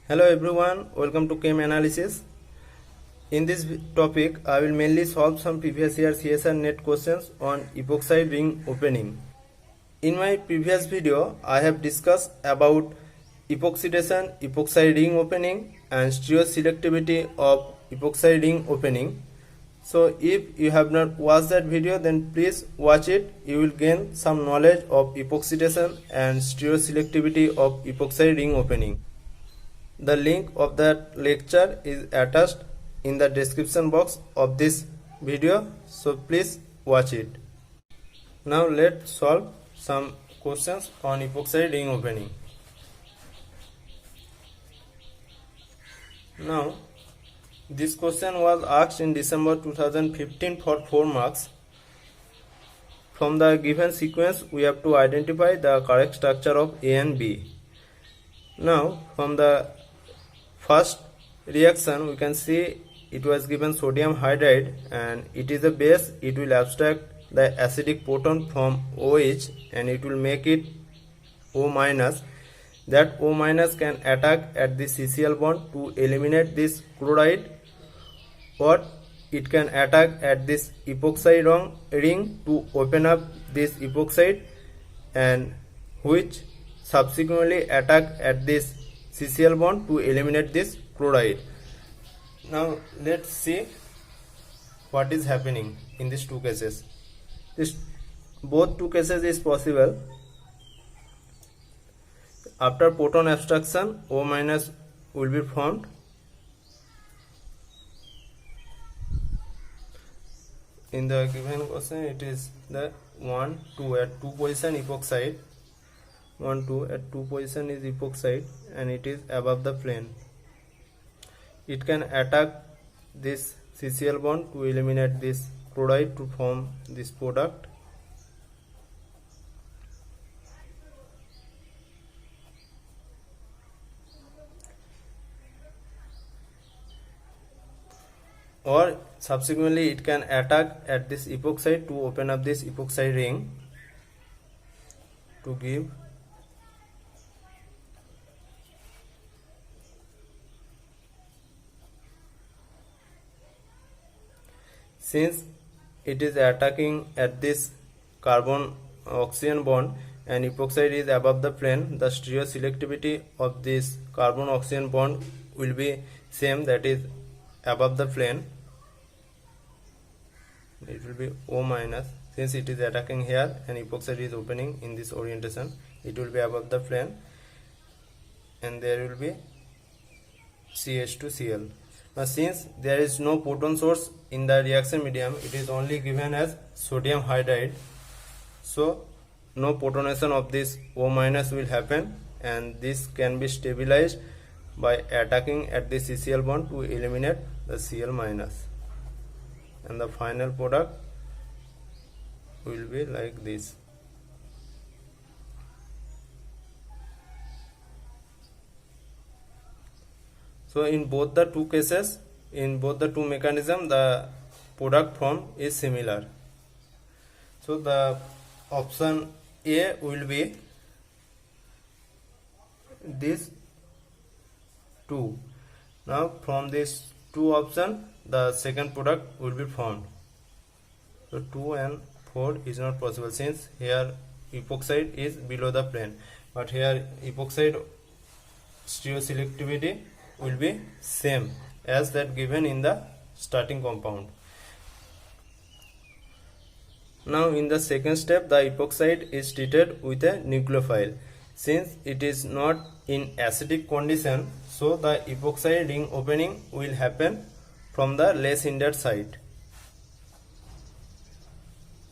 Hello everyone, welcome to Chem Analysis. In this topic, I will mainly solve some previous year CSR net questions on epoxide ring opening. In my previous video, I have discussed about epoxidation, epoxide ring opening and stereoselectivity of epoxide ring opening. So if you have not watched that video, then please watch it. You will gain some knowledge of epoxidation and stereoselectivity of epoxide ring opening. The link of that lecture is attached in the description box of this video, so please watch it. Now let's solve some questions on epoxide ring opening. Now this question was asked in December 2015 for 4 marks. From the given sequence, we have to identify the correct structure of A and B. Now from the first reaction, we can see it was given sodium hydride and it is a base. It will abstract the acidic proton from OH and it will make it O minus. That O minus can attack at the CCl bond to eliminate this chloride, or it can attack at this epoxide ring to open up this epoxide, and which subsequently attack at this CCl bond to eliminate this chloride. Now let's see what is happening in these two cases. Both two cases is possible. After proton abstraction, O minus will be formed. In the given question, it is the 1, 2 at 2 position epoxide. 1, 2 at 2 position is epoxide and it is above the plane. It can attack this CCl bond to eliminate this chloride to form this product. Or subsequently it can attack at this epoxide to open up this epoxide ring to give since it is attacking at this carbon oxygen bond and epoxide is above the plane, the stereoselectivity of this carbon oxygen bond will be same, that is above the plane. It will be O minus. Since it is attacking here and epoxide is opening in this orientation, it will be above the plane and there will be CH2Cl. Now since there is no proton source in the reaction medium, it is only given as sodium hydride, so no protonation of this O minus will happen and this can be stabilized by attacking at the CCl bond to eliminate the Cl minus, and the final product will be like this. So in both the two cases, in both the two mechanisms, the product form is similar. So the option A will be this 2. Now from this two option, the second product will be formed. So 2 and 4 is not possible since here epoxide is below the plane, but here epoxide stereoselectivity will be same as that given in the starting compound. Now in the second step, the epoxide is treated with a nucleophile. Since it is not in acidic condition, so the epoxide ring opening will happen from the less hindered side.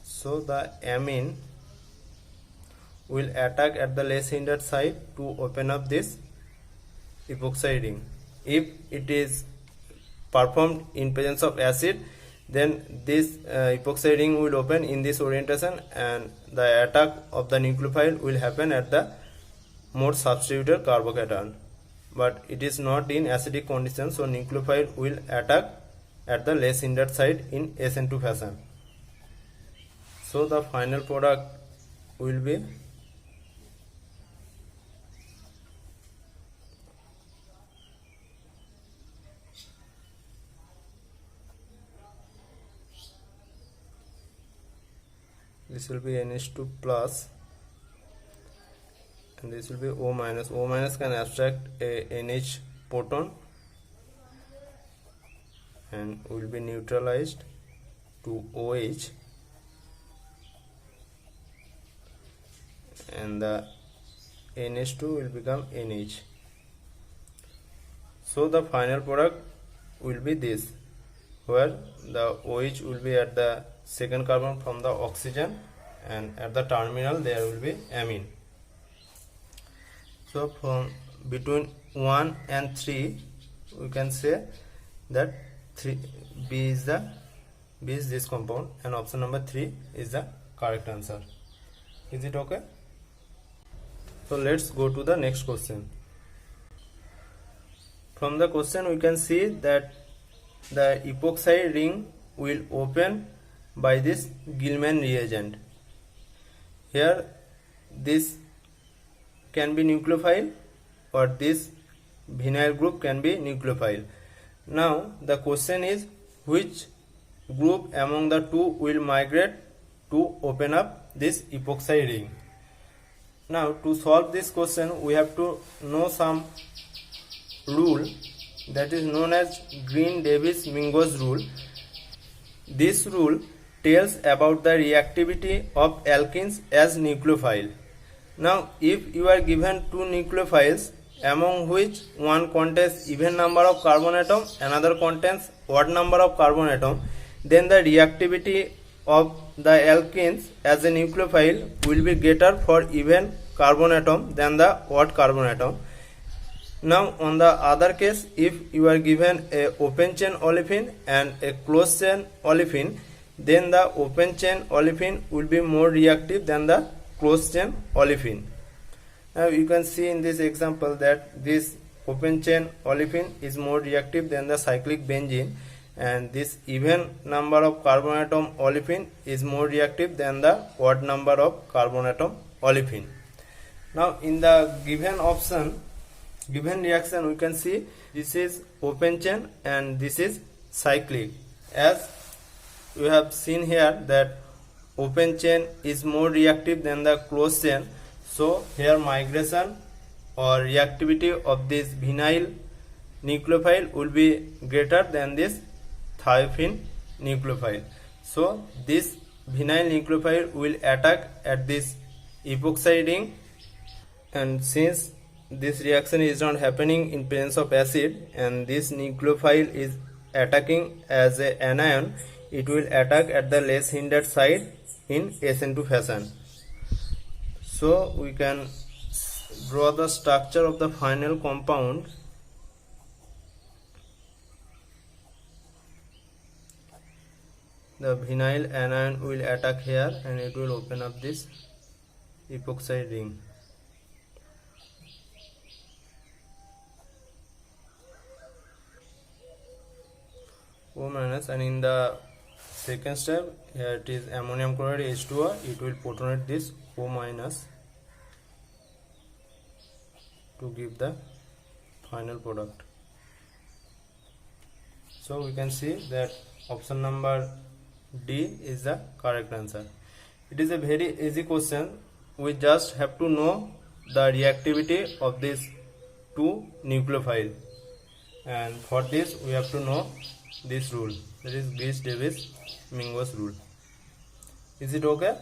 So the amine will attack at the less hindered side to open up this epoxide ring. If it is performed in presence of acid, then this epoxide ring will open in this orientation and the attack of the nucleophile will happen at the more substituted carbocation. But it is not in acidic condition, so nucleophile will attack at the less hindered side in SN2 fashion. So the final product will be this will be NH2 plus, and this will be O minus. O minus can abstract a NH proton and will be neutralized to OH, and the NH2 will become NH. So the final product will be this, where the OH will be at the second carbon from the oxygen, and at the terminal there will be amine. So from between 1 and 3 we can say that B is this compound, and option number 3 is the correct answer. Is it okay? So let's go to the next question. From the question we can see that the epoxide ring will open by this Gilman reagent. Here this can be nucleophile, or this vinyl group can be nucleophile. Now the question is, which group among the two will migrate to open up this epoxide ring? Now to solve this question we have to know some rule that is known as Green-Davis-Mingus rule. This rule tells about the reactivity of alkenes as nucleophile. Now if you are given two nucleophiles among which one contains even number of carbon atom, another contains odd number of carbon atom, then the reactivity of the alkenes as a nucleophile will be greater for even carbon atom than the odd carbon atom. Now on the other case, if you are given a open chain olefin and a closed chain olefin, then the open chain olefin will be more reactive than the closed chain olefin. Now you can see in this example that this open chain olefin is more reactive than the cyclic benzene, and this even number of carbon atom olefin is more reactive than the odd number of carbon atom olefin. Now in the given reaction we can see this is open chain and this is cyclic. As we have seen here that open chain is more reactive than the closed chain, so here migration or reactivity of this vinyl nucleophile will be greater than this thiophene nucleophile. So this vinyl nucleophile will attack at this epoxide ring, and since this reaction is not happening in presence of acid and this nucleophile is attacking as an anion, it will attack at the less hindered side in SN2 fashion. So we can draw the structure of the final compound. The vinyl anion will attack here and it will open up this epoxide ring. O minus, and in the second step here it is ammonium chloride H2O, it will protonate this O minus to give the final product. So we can see that option number D is the correct answer. It is a very easy question. We just have to know the reactivity of these two nucleophiles, and for this we have to know this rule, that is Green-Davis-Mingus rule. Is it okay?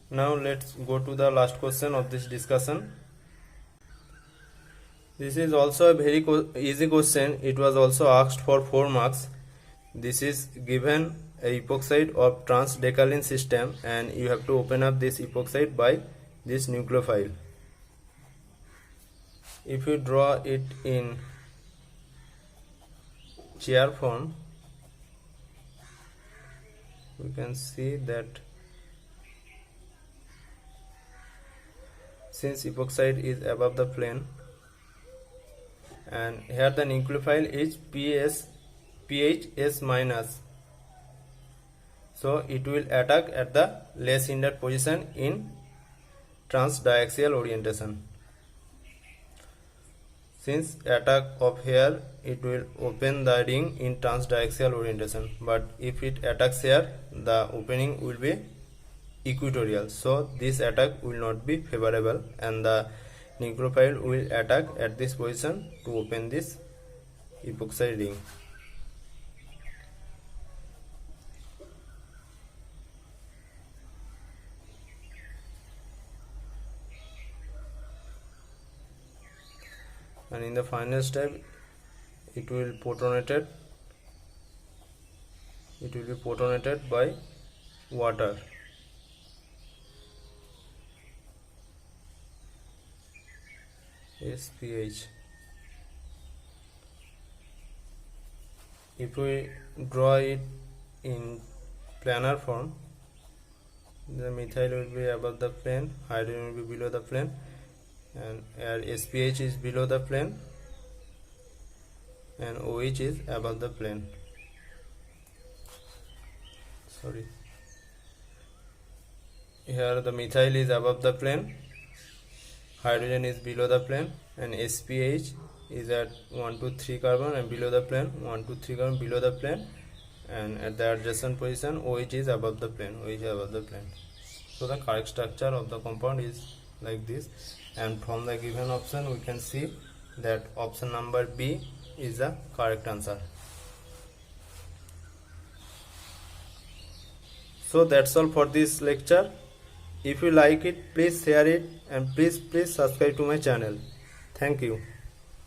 Now let's go to the last question of this discussion. This is also a very easy question. It was also asked for 4 marks. This is given a epoxide of trans-decalin system, and you have to open up this epoxide by this nucleophile. If you draw it in chair form, we can see that since epoxide is above the plane, and here the nucleophile is PHS minus, so it will attack at the less hindered position in transdiaxial orientation. Since attack of here, it will open the ring in transdiaxial orientation, but if it attacks here, the opening will be equatorial, so this attack will not be favorable, and the nucleophile will attack at this position to open this epoxy ring. And in the final step, it will be protonated by water. SPH. If we draw it in planar form, the methyl will be above the plane, hydrogen will be below the plane, and SPH is below the plane, and OH is above the plane. Sorry. Here the methyl is above the plane, hydrogen is below the plane, and SPH is at 1 to 3 carbon and below the plane, 1 to 3 carbon below the plane, and at the adjacent position OH is above the plane, So the correct structure of the compound is like this, and from the given option we can see that option number B is the correct answer. So that's all for this lecture. If you like it, please share it, and please subscribe to my channel. Thank you.